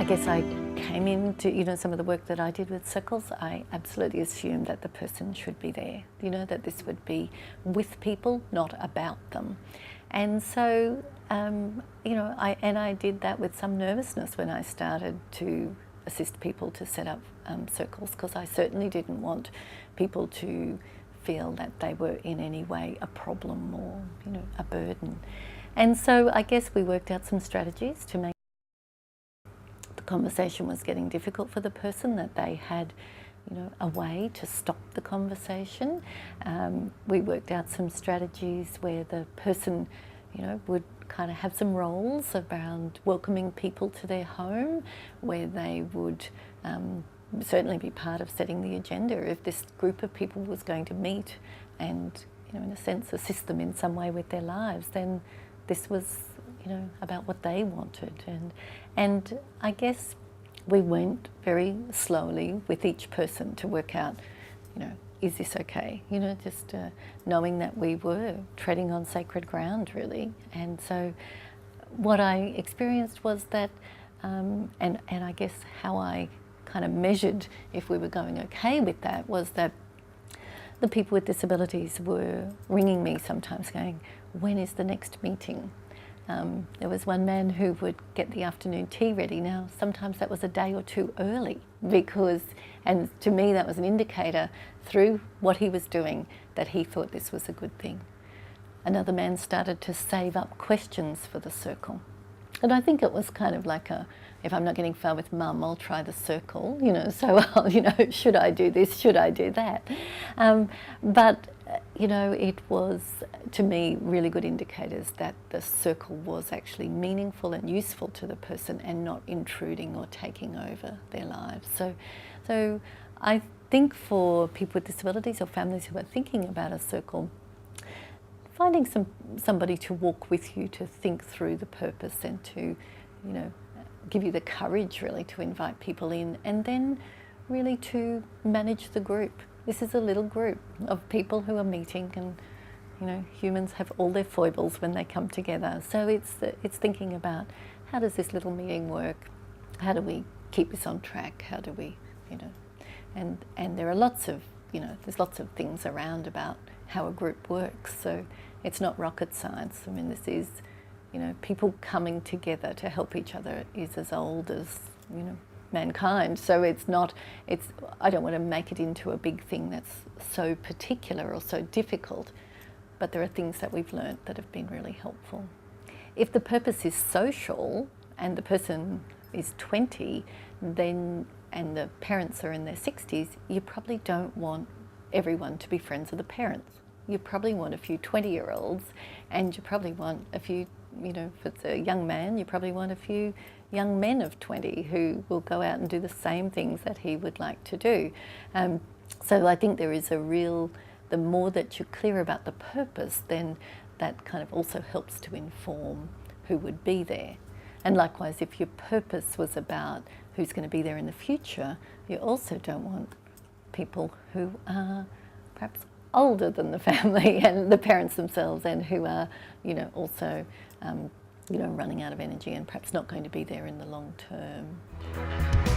guess I came into, some of the work that I did with circles, I absolutely assumed that the person should be there, that this would be with people, not about them. And so, I did that with some nervousness when I started to assist people to set up circles, because I certainly didn't want people to feel that they were in any way a problem or, a burden. And so I guess we worked out some strategies to make the conversation was getting difficult for the person, that they had, a way to stop the conversation. We worked out some strategies where the person, would kind of have some roles around welcoming people to their home, where they would certainly be part of setting the agenda. If this group of people was going to meet and, in a sense, assist them in some way with their lives, then this was, about what they wanted. And I guess we went very slowly with each person to work out, is this okay? Just knowing that we were treading on sacred ground, really. And so what I experienced was that, and I guess how I kind of measured if we were going okay with that, was that the people with disabilities were ringing me sometimes going, when is the next meeting? There was one man who would get the afternoon tea ready. Now, sometimes that was a day or two early and to me that was an indicator through what he was doing that he thought this was a good thing. Another man started to save up questions for the circle. And I think it was kind of like if I'm not getting far with mum, I'll try the circle, so I'll, should I do this, should I do that? But it was, to me, really good indicators that the circle was actually meaningful and useful to the person and not intruding or taking over their lives. So I think for people with disabilities or families who are thinking about a circle, finding somebody to walk with you to think through the purpose and to, give you the courage really to invite people in, and then really to manage the group. This is a little group of people who are meeting, and humans have all their foibles when they come together. So it's thinking about, how does this little meeting work? How do we keep this on track? How do we, and there are lots of, there's lots of things around about how a group works. So it's not rocket science. I mean, this is, people coming together to help each other is as old as, mankind. So I don't want to make it into a big thing that's so particular or so difficult, but there are things that we've learnt that have been really helpful. If the purpose is social and the person is 20, and the parents are in their 60s, you probably don't want everyone to be friends with the parents. You probably want a few 20-year-olds, and you probably want a few, if it's a young man, you probably want a few young men of 20 who will go out and do the same things that he would like to do. So I think there is the more that you're clear about the purpose, then that kind of also helps to inform who would be there. And likewise, if your purpose was about who's going to be there in the future, you also don't want people who are perhaps older than the family and the parents themselves, and who are, also, running out of energy and perhaps not going to be there in the long term.